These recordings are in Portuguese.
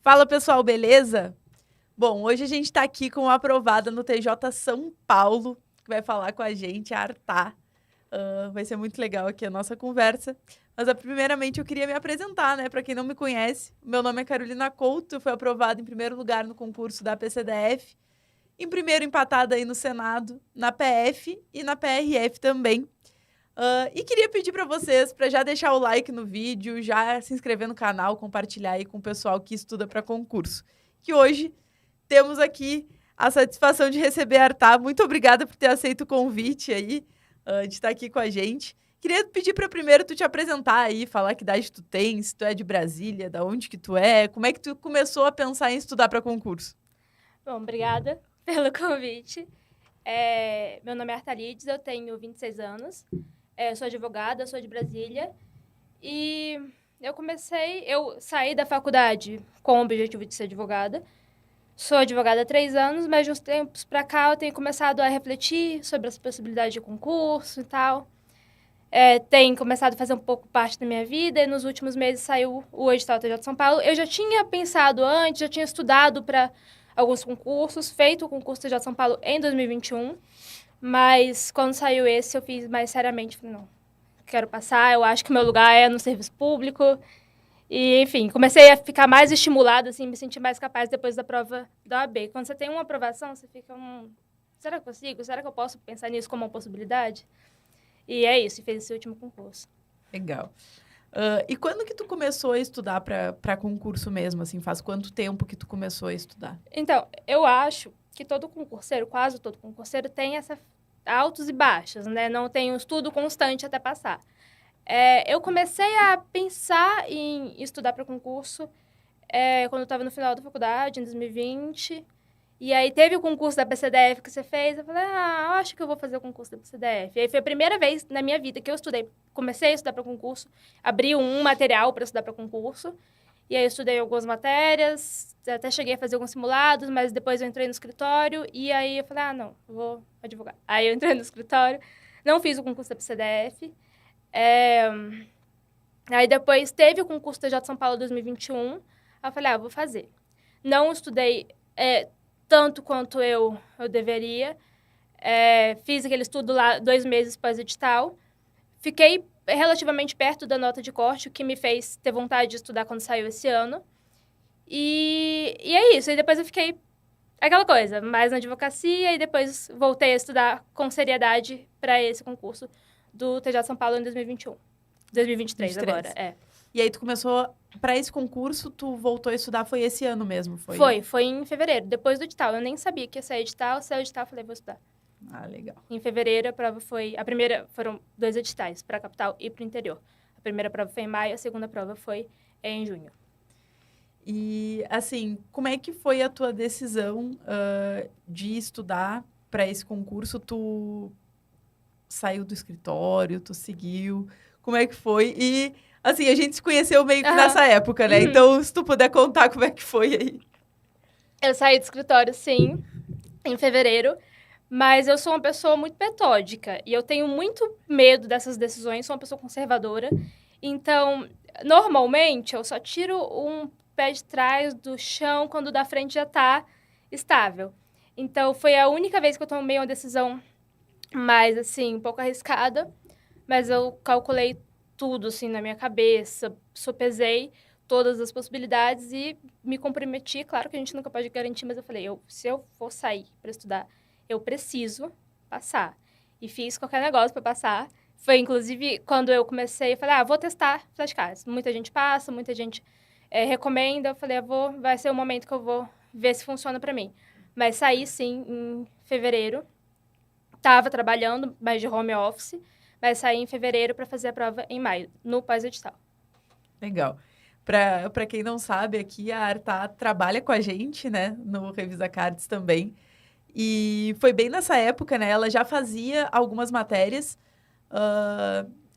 Fala, pessoal, beleza? Bom, hoje a gente está aqui com uma aprovada no TJ São Paulo, que vai falar com a gente, a Artá. Vai ser muito legal aqui a nossa conversa. Mas, primeiramente, eu queria me apresentar, né? Para quem não me conhece, meu nome é Carolina Couto, eu fui aprovada em primeiro lugar no concurso da PCDF, em primeiro empatada aí no Senado, na PF e na PRF também. E queria pedir para vocês para já deixar o like no vídeo, já se inscrever no canal, compartilhar aí com o pessoal que estuda para concurso. Que hoje temos aqui a satisfação de receber a Artá. Muito obrigada por ter aceito o convite aí, de estar aqui com a gente. Queria pedir para primeiro tu te apresentar aí, falar que idade tu tem, se tu é de Brasília, da onde que tu é, como é que tu começou a pensar em estudar para concurso? Bom, obrigada pelo convite. Meu nome é Artalides, eu tenho 26 anos, sou advogada, sou de Brasília. E eu saí da faculdade com o objetivo de ser advogada. Sou advogada há 3 anos, mas de uns tempos para cá eu tenho começado a refletir sobre as possibilidades de concurso e tal. Tem começado a fazer um pouco parte da minha vida e nos últimos meses saiu o edital TJ de São Paulo. Eu já tinha pensado antes, já tinha estudado para alguns concursos, feito o concurso TJ de São Paulo em 2021, mas quando saiu esse eu fiz mais seriamente, falei, não, quero passar, eu acho que o meu lugar é no serviço público. E, enfim, comecei a ficar mais estimulada, assim, me sentir mais capaz depois da prova da OAB. Quando você tem uma aprovação, você fica, será que eu consigo? Será que eu posso pensar nisso como uma possibilidade? E é isso, fez esse último concurso. Legal. E quando que tu começou a estudar para concurso mesmo, assim? Faz quanto tempo que tu começou a estudar? Então, eu acho que todo concurseiro, quase todo concurseiro, tem essa altos e baixos, né? Não tem um estudo constante até passar. Eu comecei a pensar em estudar para concurso quando eu estava no final da faculdade, em 2020. E aí teve o concurso da PCDF que você fez. Eu falei, acho que eu vou fazer o concurso da PCDF. E aí foi a primeira vez na minha vida que eu estudei. Comecei a estudar para concurso, abri um material para estudar para concurso. E aí eu estudei algumas matérias, até cheguei a fazer alguns simulados, mas depois eu entrei no escritório. E aí eu falei, não, eu vou advogar. Aí eu entrei no escritório, não fiz o concurso da PCDF. Aí depois teve o concurso TJ de São Paulo 2021. Aí eu falei, vou fazer. Não estudei tanto quanto eu deveria. Fiz aquele estudo lá 2 meses pós-edital. Fiquei relativamente perto da nota de corte, o que me fez ter vontade de estudar quando saiu esse ano. E é isso. E depois eu fiquei aquela coisa, mais na advocacia, e depois voltei a estudar com seriedade para esse concurso do TJ de São Paulo em 2021. 2023 agora, E aí tu começou, para esse concurso, tu voltou a estudar, foi esse ano mesmo? Foi em fevereiro, depois do edital. Eu nem sabia que ia sair edital, saiu edital, eu falei, vou estudar. Legal. Em fevereiro, a prova foi... A primeira, foram 2 editais, para a capital e para o interior. A primeira prova foi em maio, a segunda prova foi em junho. E, assim, como é que foi a tua decisão de estudar para esse concurso? Tu saiu do escritório, tu seguiu, como é que foi? E, assim, a gente se conheceu meio que nessa época, né? Então, se tu puder contar como é que foi aí. Eu saí do escritório, sim, em fevereiro, mas eu sou uma pessoa muito metódica e eu tenho muito medo dessas decisões, sou uma pessoa conservadora. Então, normalmente, eu só tiro um pé de trás do chão quando o da frente já está estável. Então, foi a única vez que eu tomei uma decisão mais, assim, um pouco arriscada, mas eu calculei tudo, assim, na minha cabeça, sopesei todas as possibilidades e me comprometi. Claro que a gente nunca pode garantir, mas eu falei, se eu for sair para estudar, eu preciso passar. E fiz qualquer negócio para passar. Foi, inclusive, quando eu comecei, eu falei, vou testar flashcards. Muita gente passa, muita gente recomenda. Eu falei, vai ser o momento que eu vou ver se funciona para mim. Mas saí, sim, em fevereiro. Estava trabalhando, mas de home office. Mas saí em fevereiro para fazer a prova em maio, no pós-edital. Legal. Para quem não sabe, aqui a Artá trabalha com a gente, né? No Revisa Cards também. E foi bem nessa época, né? Ela já fazia algumas matérias.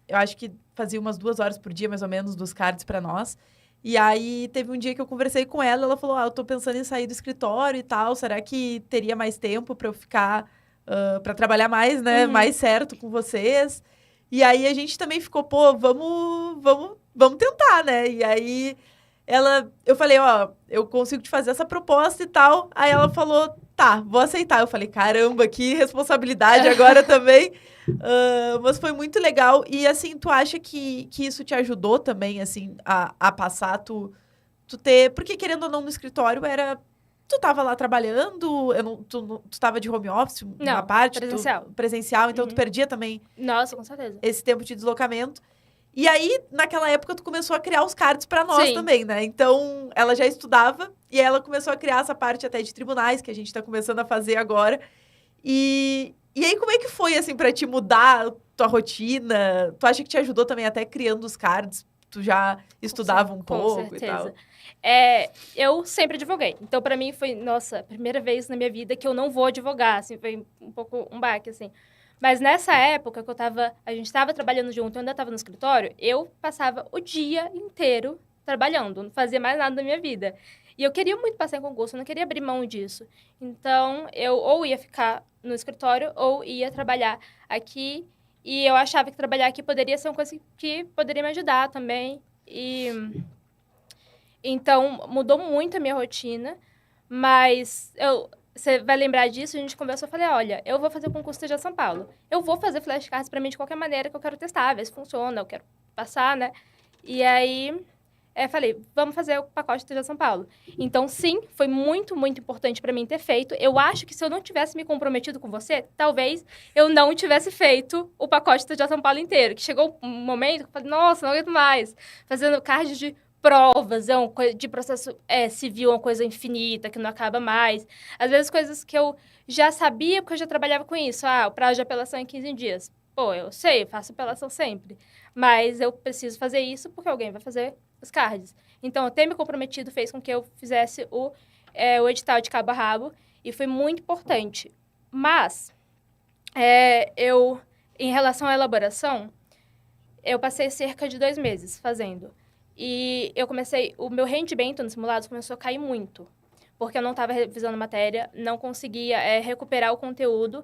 Eu acho que fazia umas 2 horas por dia, mais ou menos, dos cards para nós. E aí, teve um dia que eu conversei com ela falou, eu tô pensando em sair do escritório e tal, será que teria mais tempo para eu ficar, para trabalhar mais, né? Mais certo com vocês? E aí, a gente também ficou, vamos tentar, né? E aí, eu falei, ó, eu consigo te fazer essa proposta e tal. Aí ela falou, tá, vou aceitar. Eu falei, caramba, que responsabilidade agora também. Mas foi muito legal. E, assim, tu acha que isso te ajudou também, assim, a passar, tu ter... Porque, querendo ou não, no escritório era... Tu tava lá trabalhando, tu tava de home office, uma parte? Presencial, então tu perdia também... Nossa, com certeza. Esse tempo de deslocamento. E aí, naquela época, tu começou a criar os cards pra nós também, né? Então, ela já estudava e ela começou a criar essa parte até de tribunais, que a gente tá começando a fazer agora. E aí, como é que foi, assim, pra te mudar tua rotina? Tu acha que te ajudou também até criando os cards? Tu já estudava um pouco e tal? Eu sempre advoguei. Então, pra mim, foi, nossa, a primeira vez na minha vida que eu não vou advogar, assim, foi um pouco um baque, assim. Mas nessa época que a gente estava trabalhando junto, eu ainda estava no escritório, eu passava o dia inteiro trabalhando, não fazia mais nada da minha vida. E eu queria muito passar em concurso, eu não queria abrir mão disso. Então, eu ou ia ficar no escritório ou ia trabalhar aqui. E eu achava que trabalhar aqui poderia ser uma coisa que poderia me ajudar também. Então, mudou muito a minha rotina, mas você vai lembrar disso, a gente conversou, eu falei, olha, eu vou fazer o concurso TJ São Paulo. Eu vou fazer flashcards pra mim de qualquer maneira que eu quero testar, ver se funciona, eu quero passar, né? E aí, falei, vamos fazer o pacote TJ São Paulo. Então, sim, foi muito, muito importante pra mim ter feito. Eu acho que se eu não tivesse me comprometido com você, talvez eu não tivesse feito o pacote TJ São Paulo inteiro. Que chegou um momento que eu falei, nossa, não aguento mais. Fazendo cards de provas, de processo civil, uma coisa infinita, que não acaba mais. Às vezes, coisas que eu já sabia, porque eu já trabalhava com isso. O prazo de apelação é 15 dias. Pô, eu sei, eu faço apelação sempre. Mas eu preciso fazer isso porque alguém vai fazer os cards. Então, eu ter me comprometido fez com que eu fizesse o edital de cabo a rabo. E foi muito importante. Mas, em relação à elaboração, eu passei cerca de 2 meses fazendo. E o meu rendimento nos simulados começou a cair muito, porque eu não estava revisando matéria, não conseguia recuperar o conteúdo,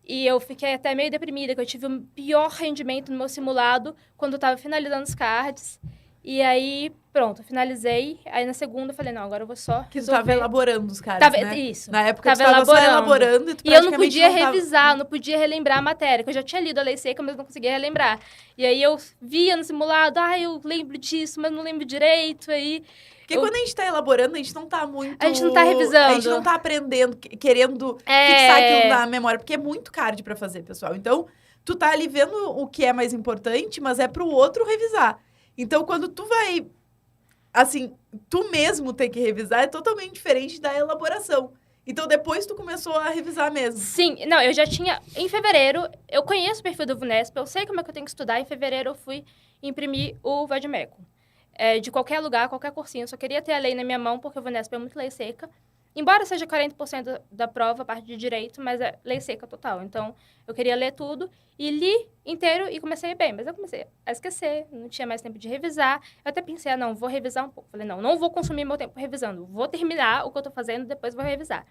e eu fiquei até meio deprimida, que eu tive o pior rendimento no meu simulado quando eu estava finalizando os cards. E aí, pronto, finalizei. Aí na segunda eu falei, não, agora eu vou só que tu tava elaborando os cards, né? Isso. Na época tu tava só elaborando e tu eu não podia revisar, não podia relembrar a matéria, que eu já tinha lido a lei seca, mas não conseguia relembrar. E aí eu via no simulado, eu lembro disso, mas não lembro direito, aí... Porque quando a gente tá elaborando, a gente não tá muito... A gente não tá revisando. A gente não tá aprendendo, querendo fixar aquilo na memória, porque é muito card pra fazer, pessoal. Então, tu tá ali vendo o que é mais importante, mas é pro outro revisar. Então, quando tu vai, assim, tu mesmo ter que revisar, é totalmente diferente da elaboração. Então, depois tu começou a revisar mesmo. Sim, não, eu já tinha... Em fevereiro, eu conheço o perfil do VUNESP, eu sei como é que eu tenho que estudar. Em fevereiro, eu fui imprimir o Vademecum. De qualquer lugar, qualquer cursinho. Eu só queria ter a lei na minha mão, porque o VUNESP é muito lei seca. Embora seja 40% da prova, a parte de direito, mas é lei seca total. Então, eu queria ler tudo e li inteiro e comecei bem. Mas eu comecei a esquecer, não tinha mais tempo de revisar. Eu até pensei, não, vou revisar um pouco. Falei, não vou consumir meu tempo revisando. Vou terminar o que eu tô fazendo, depois vou revisar.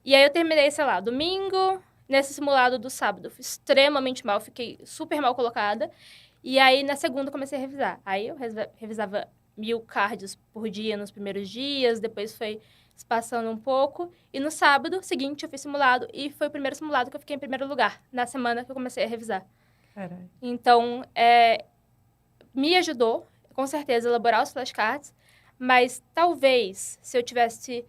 E aí, eu terminei, sei lá, domingo, nesse simulado do sábado. Fui extremamente mal, fiquei super mal colocada. E aí, na segunda, comecei a revisar. Aí, eu revisava 1000 cards por dia nos primeiros dias, depois foi passando um pouco. E no sábado seguinte, eu fiz simulado. E foi o primeiro simulado que eu fiquei em primeiro lugar, na semana que eu comecei a revisar. Caralho. Então, me ajudou, com certeza, a elaborar os flashcards. Mas, talvez, se eu tivesse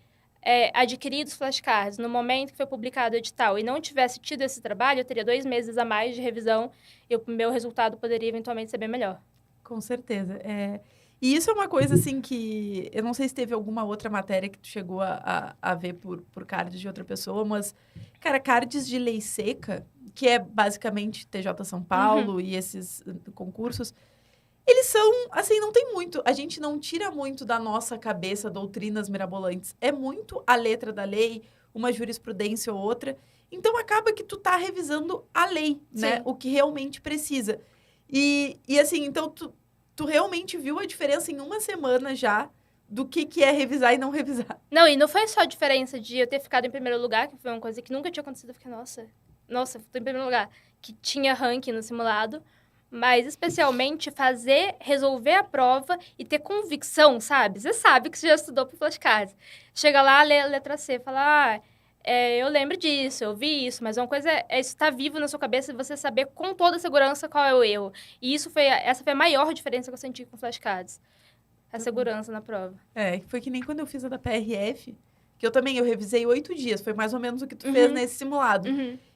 adquirido os flashcards no momento que foi publicado o edital e não tivesse tido esse trabalho, eu teria 2 meses a mais de revisão e o meu resultado poderia, eventualmente, ser bem melhor. Com certeza. E isso é uma coisa, assim, que... Eu não sei se teve alguma outra matéria que tu chegou a ver por cards de outra pessoa, mas, cara, cards de lei seca, que é basicamente TJ São Paulo e esses concursos, eles são, assim, não tem muito... A gente não tira muito da nossa cabeça doutrinas mirabolantes. É muito a letra da lei, uma jurisprudência ou outra. Então, acaba que tu tá revisando a lei, né? Sim. O que realmente precisa. E assim, então, tu realmente viu a diferença em uma semana já do que é revisar e não revisar. Não, e não foi só a diferença de eu ter ficado em primeiro lugar, que foi uma coisa que nunca tinha acontecido. Eu fiquei, nossa, tô em primeiro lugar. Que tinha ranking no simulado. mas especialmente resolver a prova e ter convicção, sabe? Você sabe que você já estudou para flashcards. Chega lá, lê a letra C, fala, eu lembro disso, eu vi isso, mas uma coisa é isso estar vivo na sua cabeça e você saber com toda segurança qual é o erro. E essa foi a maior diferença que eu senti com flashcards. A segurança na prova. Foi que nem quando eu fiz a da PRF, que eu revisei 8 dias, foi mais ou menos o que tu fez nesse simulado.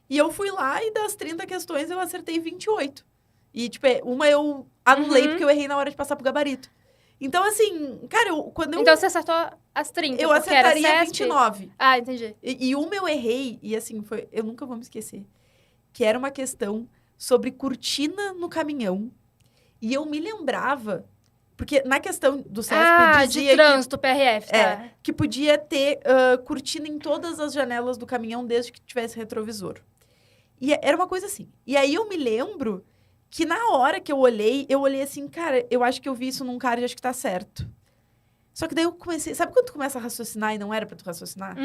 E eu fui lá e das 30 questões eu acertei 28. E, tipo, uma eu anulei porque eu errei na hora de passar pro gabarito. Então, assim, cara, Então você acertou as 30, eu porque era acertaria CESP? 29. Ah, entendi. E uma eu errei, e assim, eu nunca vou me esquecer, que era uma questão sobre cortina no caminhão. E eu me lembrava, porque na questão do CESP dizia de trânsito, PRF, tá? que podia ter cortina em todas as janelas do caminhão desde que tivesse retrovisor. E era uma coisa assim. E aí eu me lembro que na hora que eu olhei assim, cara, eu acho que eu vi isso num card e acho que tá certo. Só que daí eu comecei... Sabe quando tu começa a raciocinar e não era pra tu raciocinar?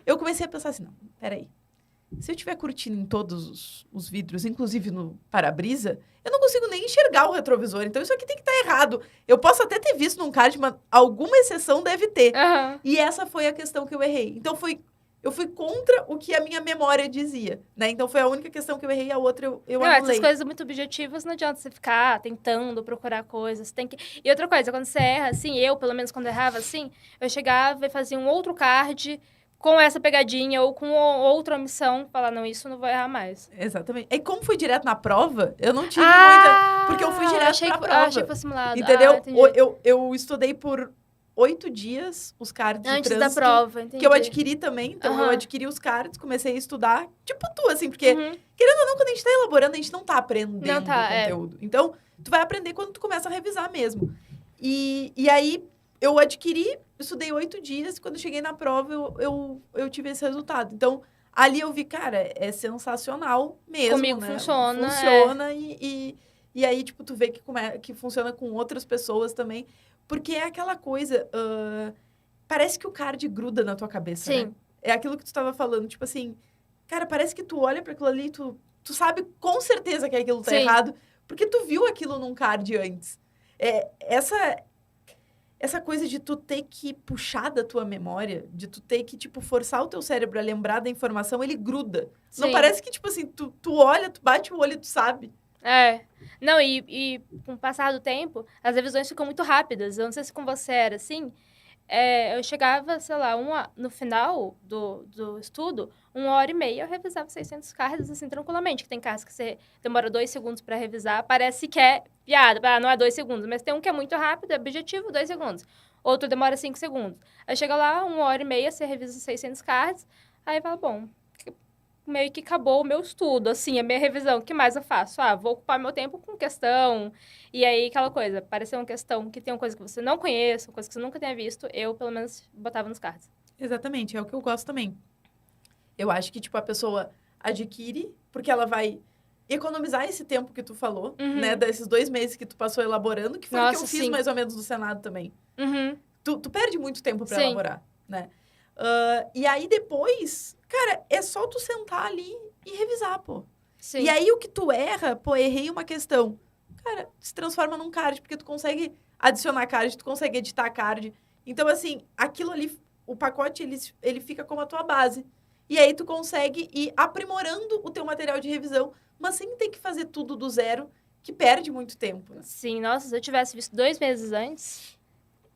Eu comecei a pensar assim, não, peraí. Se eu tiver cortina em todos os vidros, inclusive no para-brisa, eu não consigo nem enxergar o retrovisor. Então, isso aqui tem que estar errado. Eu posso até ter visto num card, mas alguma exceção deve ter. E essa foi a questão que eu errei. Então, eu fui contra o que a minha memória dizia, né? Então, foi a única questão que eu errei, a outra eu anulei. Essas coisas muito objetivas, não adianta você ficar tentando procurar coisas. E outra coisa, quando você erra, assim, eu, pelo menos, quando errava, assim, eu chegava e fazia um outro card com essa pegadinha ou com outra omissão, falar, não, isso não vou errar mais. Exatamente. E como fui direto na prova, eu não tive muita... Porque eu fui direto pra prova. Achei que fosse simulado. Entendeu? Eu estudei por 8 dias os cards de trânsito. Antes da prova, entendi. Que eu adquiri também. Então, eu adquiri os cards, comecei a estudar. Tipo tu, assim. Porque, querendo ou não, quando a gente tá elaborando, a gente não tá aprendendo o conteúdo. Então, tu vai aprender quando tu começa a revisar mesmo. E aí, eu adquiri, estudei 8 dias. Quando eu cheguei na prova, eu tive esse resultado. Então, ali eu vi, cara, é sensacional mesmo, Comigo né? funciona. Funciona e aí, tipo, tu vê que funciona com outras pessoas também. Porque é aquela coisa... parece que o card gruda na tua cabeça, né? É aquilo que tu estava falando. Tipo assim... Cara, parece que tu olha para aquilo ali e tu sabe com certeza que aquilo tá errado. Porque tu viu aquilo num card antes. Essa coisa de tu ter que puxar da tua memória, de tu ter que, tipo, forçar o teu cérebro a lembrar da informação, ele gruda. Não parece que, tipo assim, tu olha, tu bate o olho e tu sabe. Não, e com o passar do tempo, as revisões ficam muito rápidas. Eu não sei se com você era assim. Eu chegava, sei lá, no final do estudo, 1h30, eu revisava 600 cards, assim, tranquilamente. Que tem cards que você demora 2 segundos para revisar. Parece que é piada, não é 2 segundos. Mas tem um que é muito rápido, é objetivo, 2 segundos. Outro demora 5 segundos. Aí chega lá, 1h30, você revisa 600 cards. Aí fala, bom... meio que acabou o meu estudo, assim, a minha revisão. O que mais eu faço? Vou ocupar meu tempo com questão. E aí, aquela coisa, apareceu uma questão que tem uma coisa que você não conhece, uma coisa que você nunca tenha visto, eu, pelo menos, botava nos cards. Exatamente, é o que eu gosto também. Eu acho que, tipo, a pessoa adquire, porque ela vai economizar esse tempo que tu falou, né? Desses 2 meses que tu passou elaborando, que foi o que eu fiz mais ou menos no Senado também. Tu perde muito tempo pra elaborar, né? E aí, depois, cara, é só tu sentar ali e revisar, pô. E aí, o que tu erra, pô, errei uma questão. Cara, se transforma num card, porque tu consegue adicionar card, tu consegue editar card. Então, assim, aquilo ali, o pacote, ele fica como a tua base. E aí, tu consegue ir aprimorando o teu material de revisão, mas sem ter que fazer tudo do zero, que perde muito tempo. Né? Sim, nossa, se eu tivesse visto 2 meses antes,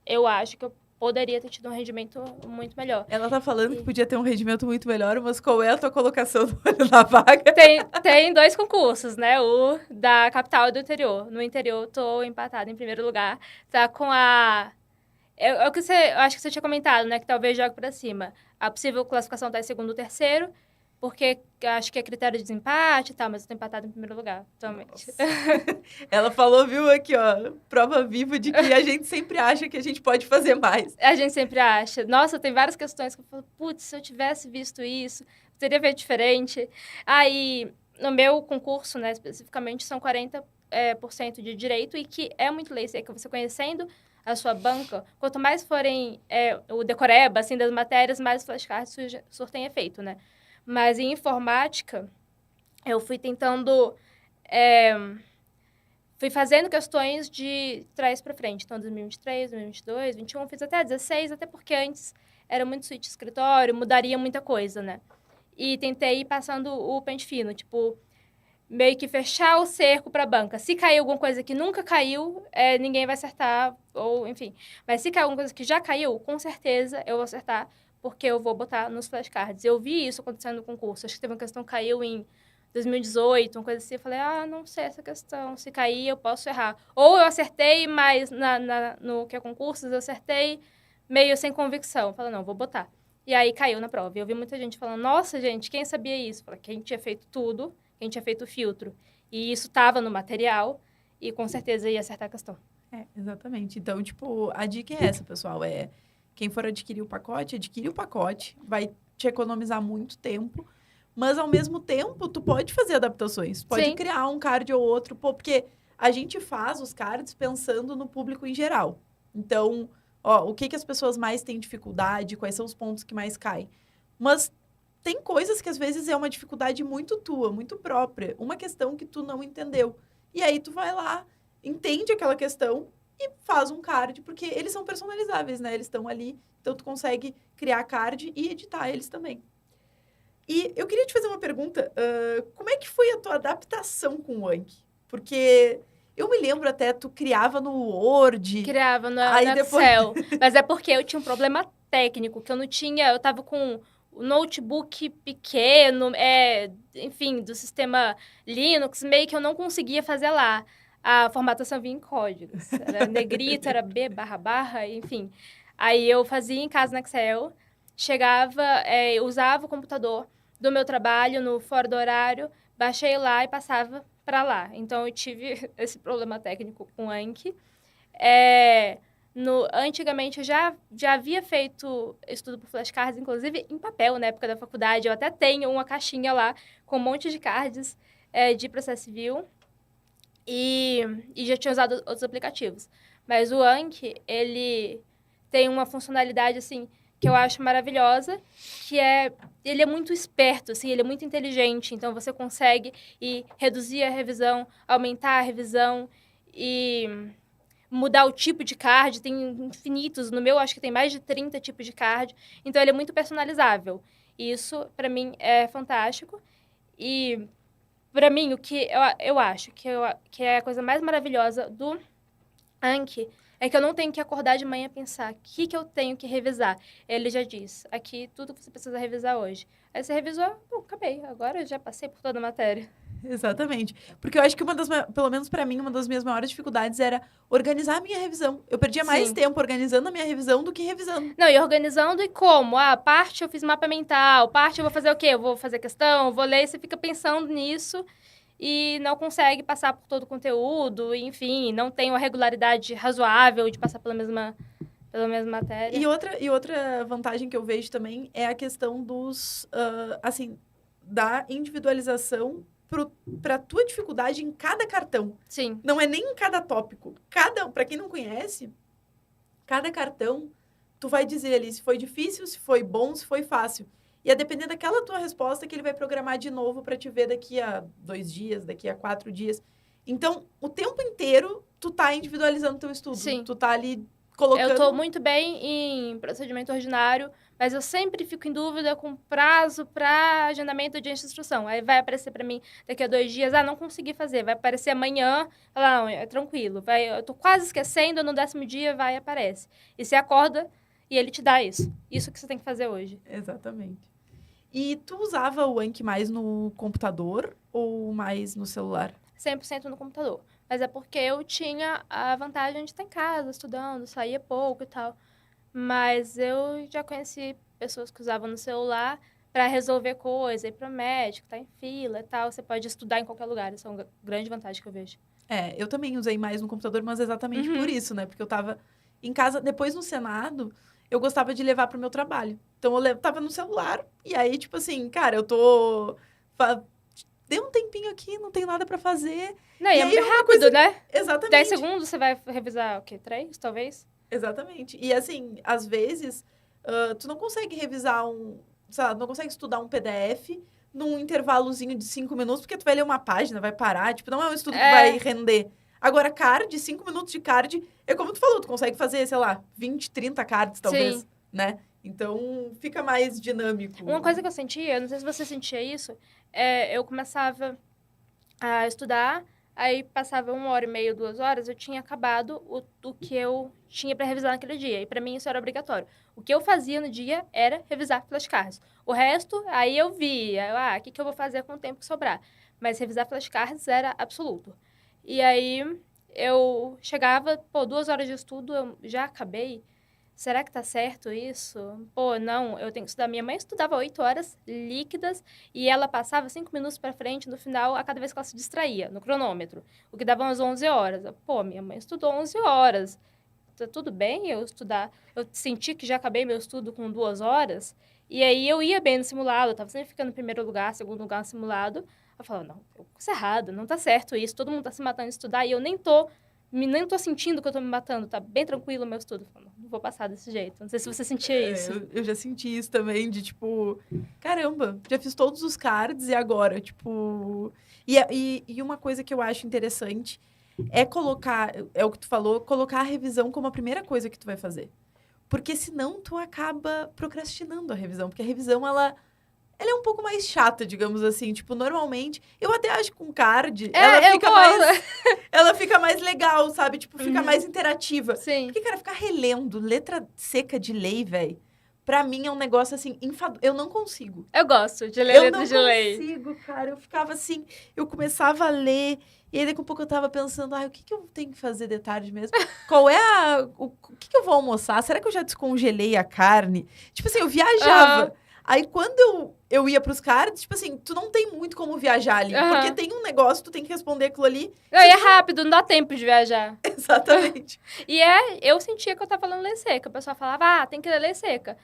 eu acho que eu poderia ter tido um rendimento muito melhor. Ela tá falando que podia ter um rendimento muito melhor, mas qual é a tua colocação na vaga? Tem 2 concursos, né? O da capital e do interior. No interior, tô empatada em primeiro lugar. Tá com a... É o que eu acho que você tinha comentado, né? Que talvez jogue pra cima. A possível classificação tá em segundo ou terceiro, porque acho que é critério de desempate e tal, mas eu tô empatada em primeiro lugar, atualmente. Ela falou, viu, aqui, ó, prova viva de que a gente sempre acha que a gente pode fazer mais. A gente sempre acha. Nossa, tem várias questões que eu falo, putz, se eu tivesse visto isso, teria feito diferente. Aí, no meu concurso, né, especificamente, são 40% de direito, e que é muito lei seca, você conhecendo a sua banca, quanto mais forem o decoreba, assim, das matérias, mais flashcards surtem efeito, né? Mas em informática, eu fui tentando fui fazendo questões de trás para frente. Então, 2023, 2022, 2021, fiz até 16, até porque antes era muito suíte de escritório, mudaria muita coisa, né? E tentei ir passando o pente fino, tipo, meio que fechar o cerco para a banca. Se cair alguma coisa que nunca caiu, ninguém vai acertar, ou enfim. Mas se cair alguma coisa que já caiu, com certeza eu vou acertar, porque eu vou botar nos flashcards. Eu vi isso acontecendo no concurso. Acho que teve uma questão que caiu em 2018, uma coisa assim. Eu falei, não sei essa questão. Se cair, eu posso errar. Ou eu acertei, mas no que é concursos, eu acertei meio sem convicção. Eu falei, não, vou botar. E aí caiu na prova. E eu vi muita gente falando, nossa, gente, quem sabia isso? Eu falei, quem tinha feito tudo, quem tinha feito o filtro. E isso estava no material e com certeza ia acertar a questão. Exatamente. Então, tipo, a dica é essa, pessoal. Quem for adquirir o pacote, adquire o pacote. Vai te economizar muito tempo. Mas, ao mesmo tempo, tu pode fazer adaptações. Pode Sim. criar um card ou outro. Porque a gente faz os cards pensando no público em geral. Então, o que as pessoas mais têm dificuldade, quais são os pontos que mais caem. Mas tem coisas que, às vezes, é uma dificuldade muito tua, muito própria. Uma questão que tu não entendeu. E aí, tu vai lá, entende aquela questão e faz um card, porque eles são personalizáveis, né? Eles estão ali, então tu consegue criar card e editar eles também. E eu queria te fazer uma pergunta. Como é que foi a tua adaptação com o Anki? Porque eu me lembro até, tu criava no Word. Criava no depois... Excel. Mas é porque eu tinha um problema técnico, que eu não tinha... Eu tava com o notebook pequeno, enfim, do sistema Linux, meio que eu não conseguia fazer lá. A formatação vinha em códigos. Era negrito, era B, //, enfim. Aí eu fazia em casa no Excel, chegava, usava o computador do meu trabalho no fora do horário, baixei lá e passava para lá. Então, eu tive esse problema técnico com o Anki. Antigamente, eu já havia feito estudo por flashcards, inclusive em papel, na época da faculdade. Eu até tenho uma caixinha lá com um monte de cards de processo civil e já tinha usado outros aplicativos. Mas o Anki, ele tem uma funcionalidade, assim, que eu acho maravilhosa, que ele é muito esperto, assim, ele é muito inteligente, então você consegue reduzir a revisão, aumentar a revisão e mudar o tipo de card, tem infinitos, no meu acho que tem mais de 30 tipos de card, então ele é muito personalizável. Isso, para mim, é fantástico. E, para mim, o que eu acho que é a coisa mais maravilhosa do Anki é que eu não tenho que acordar de manhã e pensar o que eu tenho que revisar. Ele já diz, aqui, tudo que você precisa revisar hoje. Aí você revisou, acabei. Agora eu já passei por toda a matéria. Exatamente. Porque eu acho que pelo menos para mim, uma das minhas maiores dificuldades era organizar a minha revisão. Eu perdia mais tempo organizando a minha revisão do que revisando. Não, e organizando e como? Parte eu fiz mapa mental, parte eu vou fazer o quê? Eu vou fazer questão, vou ler, você fica pensando nisso e não consegue passar por todo o conteúdo, enfim, não tem uma regularidade razoável de passar pela mesma matéria. E outra vantagem que eu vejo também é a questão da individualização para tua dificuldade em cada cartão. Sim. Não é nem em cada tópico. Para quem não conhece, cada cartão, tu vai dizer ali se foi difícil, se foi bom, se foi fácil. E é dependendo daquela tua resposta que ele vai programar de novo para te ver daqui a 2 dias, daqui a 4 dias. Então, o tempo inteiro, tu tá individualizando teu estudo. Sim. Tu tá ali colocando... Eu tô muito bem em procedimento ordinário, mas eu sempre fico em dúvida com prazo para agendamento de instrução. Aí vai aparecer para mim daqui a 2 dias, não consegui fazer. Vai aparecer amanhã, não, é tranquilo. Eu tô quase esquecendo, no 10º dia vai e aparece. E você acorda e ele te dá isso. Isso que você tem que fazer hoje. Exatamente. E tu usava o Anki mais no computador ou mais no celular? 100% no computador. Mas é porque eu tinha a vantagem de estar em casa, estudando, saía pouco e tal. Mas eu já conheci pessoas que usavam no celular para resolver coisa, ir para o médico, tá em fila e tal. Você pode estudar em qualquer lugar. Isso é uma grande vantagem que eu vejo. Eu também usei mais no computador, mas exatamente por isso, né? Porque eu tava em casa, depois no Senado, eu gostava de levar para o meu trabalho. Então, eu tava no celular e aí, tipo assim, cara, eu tô... Dei um tempinho aqui, não tenho nada para fazer. Não, e é muito rápido, né? Exatamente. 10 segundos, você vai revisar o quê? 3, talvez? Exatamente. E, assim, às vezes, tu não consegue revisar não consegue estudar um PDF num intervalozinho de 5 minutos, porque tu vai ler uma página, vai parar. Tipo, não é um estudo que vai render. Agora, card, 5 minutos de card, é como tu falou, tu consegue fazer, sei lá, 20, 30 cards, talvez, Sim. né? Então, fica mais dinâmico. Uma coisa que eu sentia, não sei se você sentia isso, eu começava a estudar, aí passava 1h30, 2 horas, eu tinha acabado o que eu tinha para revisar naquele dia. E para mim isso era obrigatório. O que eu fazia no dia era revisar flashcards. O resto, aí eu via, o que eu vou fazer com o tempo que sobrar? Mas revisar flashcards era absoluto. E aí eu chegava, 2 horas de estudo, eu já acabei. Será que tá certo isso? Não, eu tenho que estudar. Minha mãe estudava 8 horas líquidas e ela passava 5 minutos para frente no final a cada vez que ela se distraía, no cronômetro, o que dava umas 11 horas. Minha mãe estudou 11 horas. Tá tudo bem eu estudar? Eu senti que já acabei meu estudo com 2 horas e aí eu ia bem no simulado, eu tava sempre ficando em primeiro lugar, segundo lugar no simulado. Eu falava, não, eu fiz errado, não tá certo isso, todo mundo tá se matando de estudar e eu nem tô sentindo que eu tô me matando, tá bem tranquilo o meu estudo. Não vou passar desse jeito. Não sei se você sentia isso. Eu já senti isso também, de tipo, caramba, já fiz todos os cards e agora, tipo... E uma coisa que eu acho interessante é colocar, é o que tu falou, colocar a revisão como a primeira coisa que tu vai fazer. Porque senão tu acaba procrastinando a revisão, porque a revisão, ela é um pouco mais chata, digamos assim. Tipo, normalmente, eu até acho que com card, ela fica mais legal, sabe? Tipo, fica mais interativa. Sim. Porque, cara, ficar relendo letra seca de lei, velho, pra mim é um negócio assim, eu não consigo. Eu gosto de ler letra de lei. Eu não consigo, cara. Eu ficava assim, eu começava a ler, e aí daqui a pouco eu tava pensando, o que eu tenho que fazer de tarde mesmo? Qual é o que eu vou almoçar? Será que eu já descongelei a carne? Tipo assim, eu viajava. Aí, quando eu ia pros cards, tipo assim, tu não tem muito como viajar ali. Porque tem um negócio, tu tem que responder aquilo ali. E é rápido, não dá tempo de viajar. Exatamente. E eu sentia que eu tava falando lei seca. O pessoal falava, tem que ler lei seca.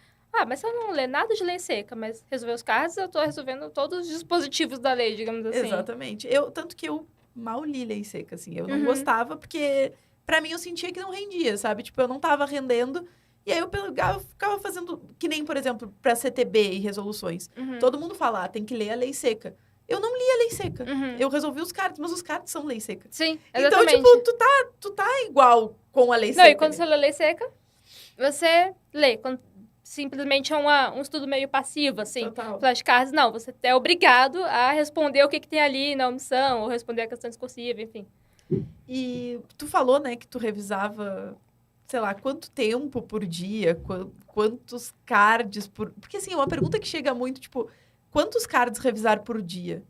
Mas se eu não ler nada de lei seca, mas resolver os cards, eu tô resolvendo todos os dispositivos da lei, digamos assim. Exatamente. Tanto que eu mal li lei seca, assim. Eu não gostava, porque pra mim eu sentia que não rendia, sabe? Tipo, eu não tava rendendo. E aí eu ficava fazendo, que nem, por exemplo, pra CTB e resoluções. Todo mundo fala, tem que ler a lei seca. Eu não li a lei seca. Eu resolvi os cards, mas os cards são lei seca. Sim, exatamente. Então, tipo, tu tá igual com a lei seca. Não, e quando você lê lei seca, você lê. Simplesmente é um estudo meio passivo, assim. Total. Flashcards, não. Você é obrigado a responder o que tem ali na omissão, ou responder a questão discursiva, enfim. E tu falou, né, que tu revisava, sei lá, quanto tempo por dia, quantos cards por... Porque, assim, uma pergunta que chega muito, tipo, quantos cards revisar por dia?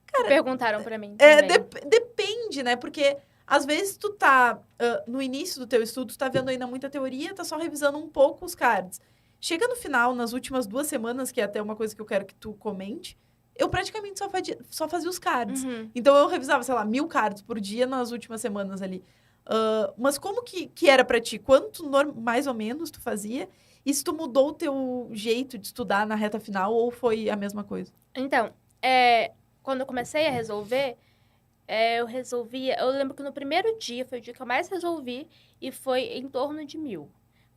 Cara, perguntaram pra mim também. Depende, né? Porque, às vezes, tu tá no início do teu estudo, tu tá vendo ainda muita teoria, tá só revisando um pouco os cards. Chega no final, nas últimas 2 semanas, que é até uma coisa que eu quero que tu comente, eu praticamente só fazia os cards. Então, eu revisava, sei lá, 1000 cards por dia nas últimas semanas ali. Mas como que era pra ti? Quanto, mais ou menos, tu fazia? E se tu mudou o teu jeito de estudar na reta final ou foi a mesma coisa? Então, quando eu comecei a resolver, eu lembro que no primeiro dia foi o dia que eu mais resolvi e foi em torno de 1000.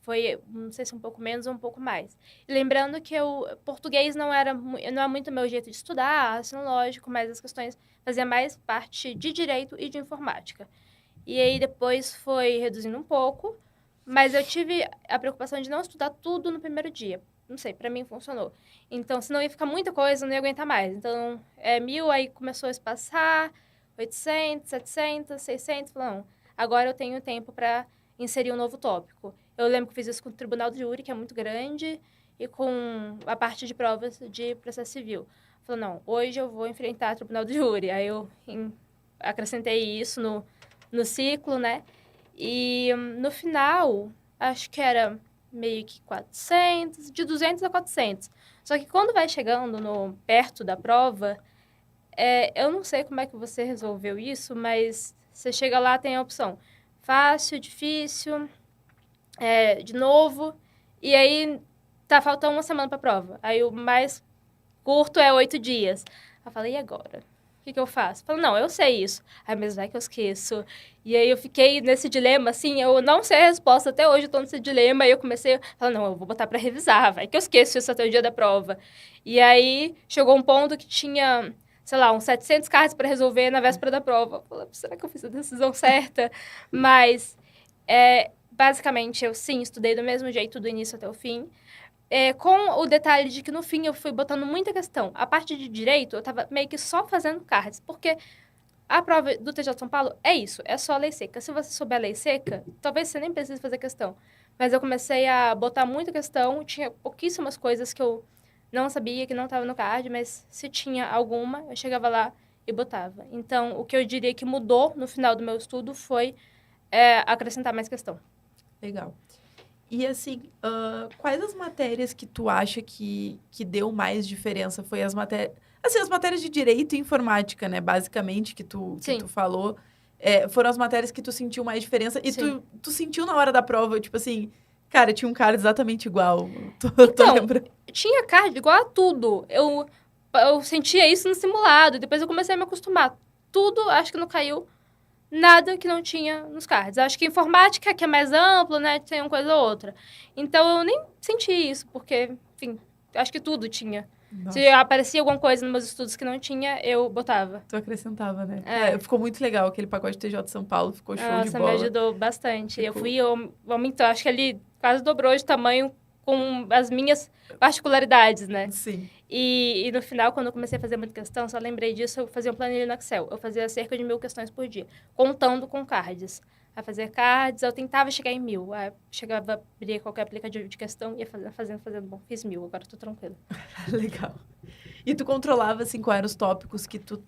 Foi, não sei se um pouco menos ou um pouco mais. E lembrando que português não é muito meu jeito de estudar, assim, lógico, mas as questões faziam mais parte de direito e de informática. E aí depois foi reduzindo um pouco, mas eu tive a preocupação de não estudar tudo no primeiro dia. Não sei, pra mim funcionou. Então, senão ia ficar muita coisa, eu não ia aguentar mais. Então, 1000, aí começou a espaçar, 800, 700, 600, falei, não, agora eu tenho tempo para inserir um novo tópico. Eu lembro que fiz isso com o Tribunal de Júri, que é muito grande, e com a parte de provas de processo civil. Falei, não, hoje eu vou enfrentar o Tribunal de Júri. Aí eu acrescentei isso no ciclo, né? E no final, acho que era meio que 400, de 200 a 400. Só que quando vai chegando perto da prova, eu não sei como é que você resolveu isso, mas você chega lá, tem a opção fácil, difícil, de novo, e aí tá faltando 1 semana pra prova. Aí o mais curto é 8 dias. Eu falei, e agora? O que eu faço? Eu falei, não, eu sei isso. Mas vai que eu esqueço. E aí eu fiquei nesse dilema, assim, eu não sei a resposta, até hoje eu tô nesse dilema, e eu comecei a falar, não, eu vou botar pra revisar, vai que eu esqueço isso até o dia da prova. E aí chegou um ponto que tinha sei lá, uns 700 cards para resolver na véspera da prova. Eu falei, será que eu fiz a decisão certa? Mas, basicamente, eu sim, estudei do mesmo jeito, do início até o fim. Com o detalhe de que, no fim, eu fui botando muita questão. A parte de direito, eu tava meio que só fazendo cards, porque a prova do TJ de São Paulo é isso, é só a lei seca. Se você souber a lei seca, talvez você nem precise fazer questão. Mas eu comecei a botar muita questão, tinha pouquíssimas coisas que eu não sabia, que não estava no card, mas se tinha alguma, eu chegava lá e botava. Então, o que eu diria que mudou no final do meu estudo foi acrescentar mais questão. Legal. E, assim, quais as matérias que tu acha que deu mais diferença? Foi as matérias... Assim, as matérias de direito e informática, né? Basicamente, que tu falou. Foram as matérias que tu sentiu mais diferença. E tu sentiu na hora da prova, tipo assim... Cara, tinha um cara exatamente igual. Tu lembra? Tinha card igual a tudo. Eu sentia isso no simulado. Depois eu comecei a me acostumar. Tudo, acho que não caiu nada que não tinha nos cards. Acho que informática, que é mais amplo, né? Tem uma coisa ou outra. Então, eu nem senti isso, porque, enfim, acho que tudo tinha. Nossa. Se aparecia alguma coisa nos meus estudos que não tinha, eu botava. Tu acrescentava, né? Ficou muito legal. Aquele pacote de TJ de São Paulo ficou show de bola. Nossa, me ajudou bastante. Eu aumentou, acho que ali quase dobrou de tamanho com as minhas particularidades, né? Sim. E no final, quando eu comecei a fazer muita questão, só lembrei disso, eu fazia um planilha no Excel. Eu fazia cerca de 1.000 questões por dia, contando com cards. A fazer cards, eu tentava chegar em 1.000. Aí chegava, abria qualquer aplicativo de questão, ia fazendo. Bom, fiz 1.000, agora tô tranquila. Legal. E tu controlava, assim, quais eram os tópicos que tu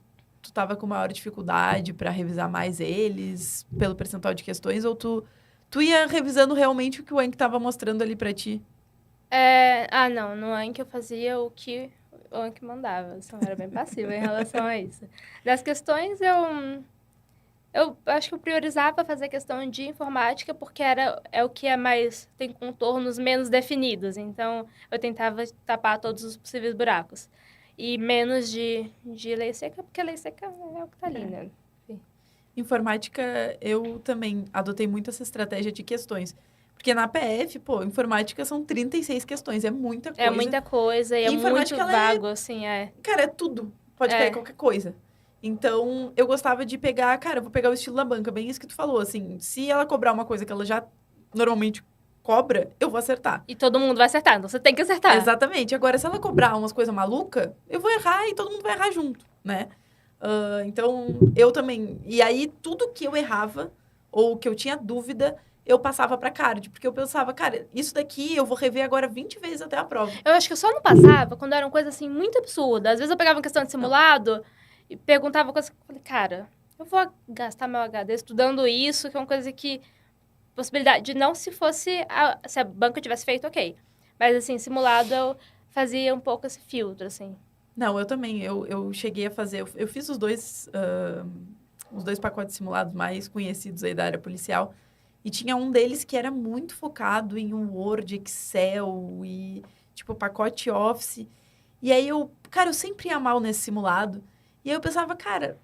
tava com maior dificuldade para revisar mais eles, pelo percentual de questões, ou tu ia revisando realmente o que o Anki tava mostrando ali para ti? Não. No Anki eu fazia o que o Anki mandava. Eu era bem passiva em relação a isso. Das questões, eu acho que eu priorizava fazer questão de informática porque é o que tem contornos menos definidos. Então, eu tentava tapar todos os possíveis buracos. E menos de lei seca, porque a lei seca é o que tá ali, né? Informática, eu também adotei muito essa estratégia de questões. Porque na PF, informática são 36 questões, é muita coisa. É muita coisa e é muito vago, assim, Cara, é tudo. Pode cair qualquer coisa. Então, eu gostava de pegar... Cara, eu vou pegar o estilo da banca, bem isso que tu falou, assim. Se ela cobrar uma coisa que ela já normalmente cobra, eu vou acertar. E todo mundo vai acertar, então você tem que acertar. Exatamente. Agora, se ela cobrar umas coisas malucas, eu vou errar e todo mundo vai errar junto, né? Então, eu também... E aí, tudo que eu errava, ou que eu tinha dúvida, eu passava pra card. Porque eu pensava, cara, isso daqui eu vou rever agora 20 vezes até a prova. Eu acho que eu só não passava quando era uma coisa, assim, muito absurda. Às vezes eu pegava uma questão de simulado e perguntava coisas que eu falei, cara, eu vou gastar meu HD estudando isso, que é uma coisa que... Possibilidade de não se a banca tivesse feito, ok. Mas, assim, simulado eu fazia um pouco esse filtro, assim. Não, eu também. Eu cheguei a fazer... Eu fiz os dois pacotes simulados mais conhecidos aí da área policial. E tinha um deles que era muito focado em um Word, Excel e, tipo, pacote Office. E aí eu sempre ia mal nesse simulado. E aí eu pensava, cara,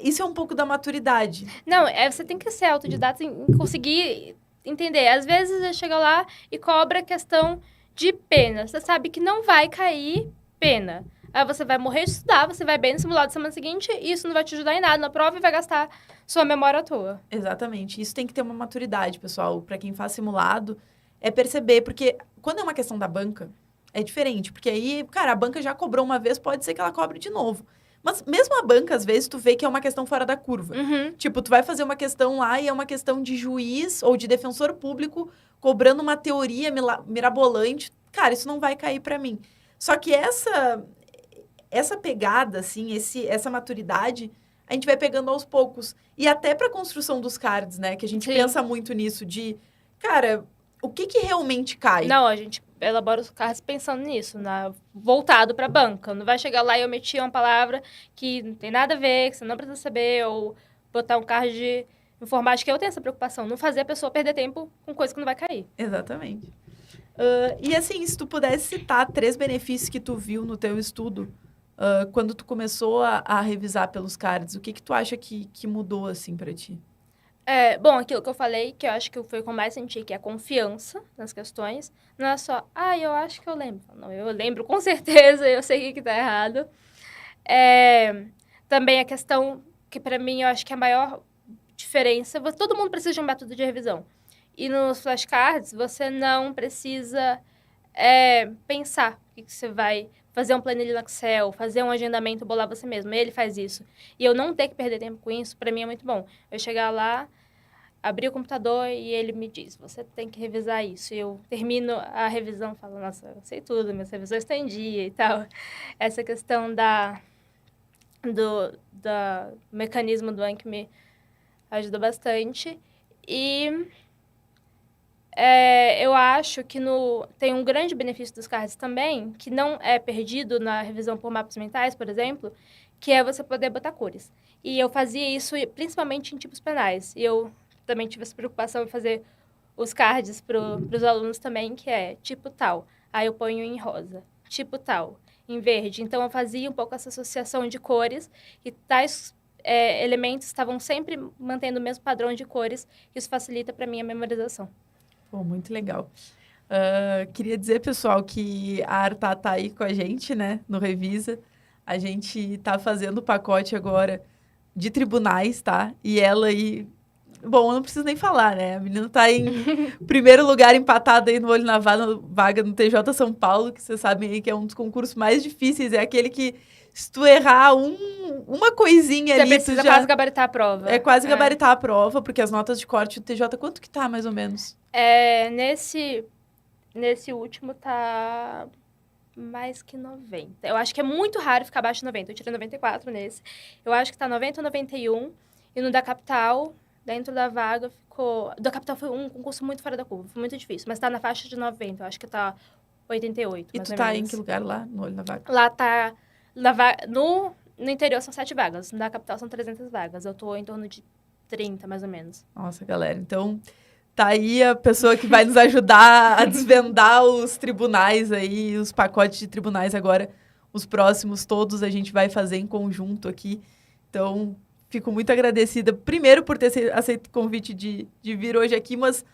isso é um pouco da maturidade. Não, você tem que ser autodidata em conseguir entender. Às vezes você chega lá e cobra a questão de pena. Você sabe que não vai cair pena. Aí você vai morrer de estudar, você vai bem no simulado da semana seguinte, e isso não vai te ajudar em nada na prova e vai gastar sua memória à toa. Exatamente. Isso tem que ter uma maturidade, pessoal. Para quem faz simulado, é perceber. Porque quando é uma questão da banca, é diferente. Porque aí, cara, a banca já cobrou uma vez, pode ser que ela cobre de novo. Mas mesmo a banca, às vezes, tu vê que é uma questão fora da curva. Uhum. Tipo, tu vai fazer uma questão lá e é uma questão de juiz ou de defensor público cobrando uma teoria mirabolante. Cara, isso não vai cair para mim. Só que essa pegada, assim, essa maturidade, a gente vai pegando aos poucos. E até para a construção dos cards, né? Que a gente pensa muito nisso de... Cara, o que realmente cai? Não, a gente elabora os cards pensando nisso, voltado para a banca. Não vai chegar lá e omitir uma palavra que não tem nada a ver, que você não precisa saber, ou botar um card de informática. Eu tenho essa preocupação, não fazer a pessoa perder tempo com coisa que não vai cair. Exatamente. E assim, se tu pudesse citar 3 benefícios que tu viu no teu estudo, quando tu começou a revisar pelos cards, o que tu acha que mudou, assim, para ti? Bom, aquilo que eu falei, que eu acho que foi o que eu mais senti, que é a confiança nas questões. Não é só, eu acho que eu lembro. Não, eu lembro com certeza, eu sei o que tá errado. Também a questão que, para mim, eu acho que é a maior diferença... Todo mundo precisa de um método de revisão. E nos flashcards, você não precisa pensar o que você vai fazer, um planilha no Excel, fazer um agendamento, bolar você mesmo. Ele faz isso. E eu não ter que perder tempo com isso, para mim é muito bom. Eu chegar lá, abrir o computador e ele me diz, você tem que revisar isso. E eu termino a revisão, falo, nossa, eu sei tudo, minhas revisões estão em dia e tal. Essa questão do mecanismo do Anki me ajuda bastante. E eu acho que tem um grande benefício dos cards também, que não é perdido na revisão por mapas mentais, por exemplo, que é você poder botar cores. E eu fazia isso principalmente em tipos penais. E eu também tive essa preocupação em fazer os cards para os alunos também, que é tipo tal. Aí eu ponho em rosa. Tipo tal, em verde. Então, eu fazia um pouco essa associação de cores e tais elementos estavam sempre mantendo o mesmo padrão de cores. Isso facilita para mim a memorização. Pô, muito legal. Queria dizer, pessoal, que a Artá tá aí com a gente, né, no Revisa. A gente tá fazendo o pacote agora de tribunais, tá? E ela aí... Bom, eu não preciso nem falar, né? A menina tá em primeiro lugar, empatada aí no Olho na Vaga no TJ São Paulo, que vocês sabem aí que é um dos concursos mais difíceis. É aquele que, se tu errar uma coisinha ali... Você precisa quase gabaritar a prova. É quase gabaritar a prova, porque as notas de corte do TJ, quanto que tá, mais ou menos? Nesse último tá mais que 90. Eu acho que é muito raro ficar abaixo de 90. Eu tirei 94 nesse. Eu acho que tá 90 ou 91. E no da Capital, dentro da vaga, ficou... Da Capital foi um concurso muito fora da curva. Foi muito difícil. Mas tá na faixa de 90. Eu acho que tá 88, E tu tá em que lugar lá, no Olho na Vaga? Lá tá... No interior são 7 vagas. Na Capital são 300 vagas. Eu tô em torno de 30, mais ou menos. Nossa, galera. Então... Tá aí a pessoa que vai nos ajudar a desvendar os tribunais aí, os pacotes de tribunais agora. Os próximos todos a gente vai fazer em conjunto aqui. Então, fico muito agradecida, primeiro por ter aceito o convite de vir hoje aqui, mas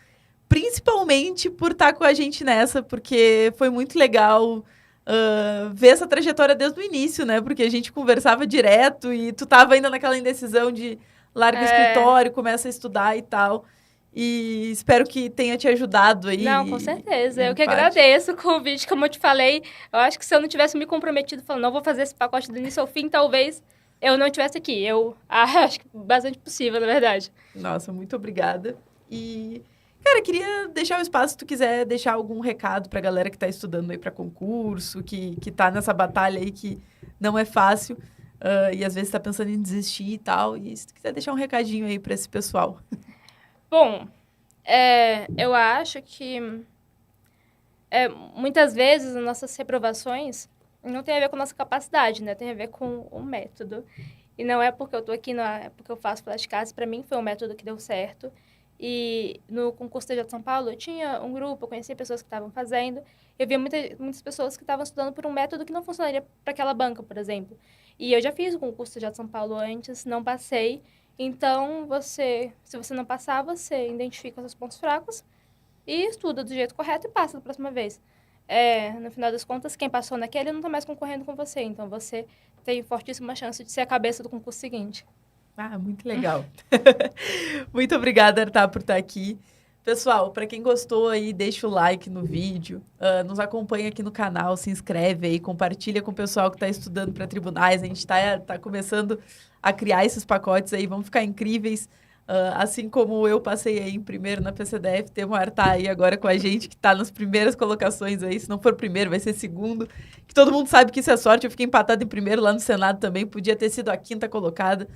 principalmente por estar com a gente nessa, porque foi muito legal ver essa trajetória desde o início, né? Porque a gente conversava direto e tu tava ainda naquela indecisão de larga o escritório, começa a estudar e tal. E espero que tenha te ajudado aí. Não, com certeza. Eu que agradeço o convite, como eu te falei. Eu acho que se eu não tivesse me comprometido falando, não vou fazer esse pacote do início ao fim, talvez eu não estivesse aqui. Eu acho que bastante possível, na verdade. Nossa, muito obrigada. E, cara, queria deixar o espaço, se tu quiser deixar algum recado pra galera que tá estudando aí pra concurso, que tá nessa batalha aí que não é fácil, e às vezes tá pensando em desistir e tal. E se tu quiser deixar um recadinho aí pra esse pessoal. Bom, eu acho que muitas vezes as nossas reprovações não tem a ver com a nossa capacidade, né? Tem a ver com o método. E não é porque eu tô aqui, não é porque eu faço flashcards. Para mim foi um método que deu certo. E no concurso TJ de São Paulo, eu tinha um grupo, eu conhecia pessoas que estavam fazendo. Eu via muitas pessoas que estavam estudando por um método que não funcionaria para aquela banca, por exemplo. E eu já fiz o concurso TJ de São Paulo antes, não passei. Então, se você não passar, você identifica os seus pontos fracos e estuda do jeito correto e passa da próxima vez. No final das contas, quem passou naquele não está mais concorrendo com você. Então, você tem fortíssima chance de ser a cabeça do concurso seguinte. Ah, muito legal. Muito obrigada, Artá, por estar aqui. Pessoal, para quem gostou aí, deixa o like no vídeo, nos acompanha aqui no canal, se inscreve aí, compartilha com o pessoal que está estudando para tribunais. A gente tá começando a criar esses pacotes aí, vão ficar incríveis. Assim como eu passei aí em primeiro na PCDF, tem uma Artá aí agora com a gente, que está nas primeiras colocações aí. Se não for primeiro, vai ser segundo. Que todo mundo sabe que isso é sorte. Eu fiquei empatada em primeiro lá no Senado também, podia ter sido a quinta colocada.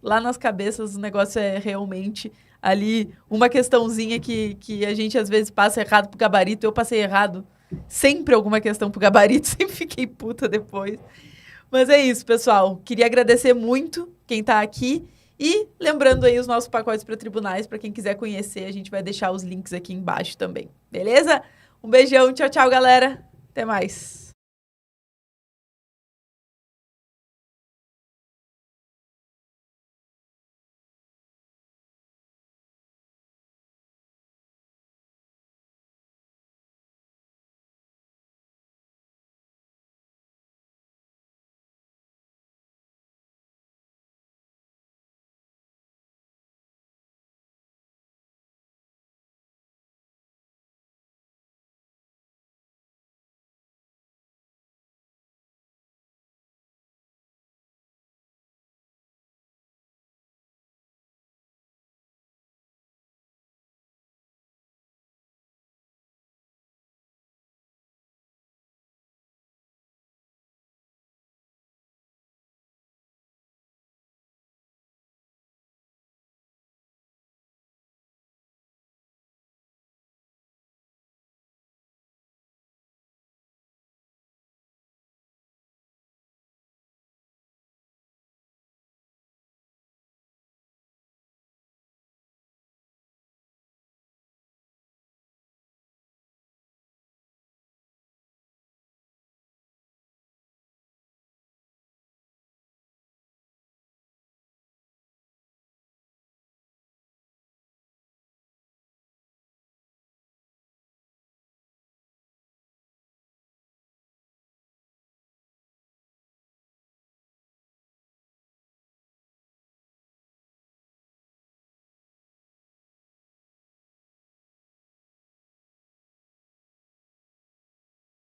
Lá nas cabeças o negócio é realmente ali uma questãozinha que a gente às vezes passa errado pro gabarito. Eu passei errado sempre alguma questão pro gabarito, sempre fiquei puta depois. Mas é isso, pessoal. Queria agradecer muito quem tá aqui. E lembrando aí os nossos pacotes para tribunais, para quem quiser conhecer, a gente vai deixar os links aqui embaixo também. Beleza? Um beijão, tchau, tchau, galera. Até mais.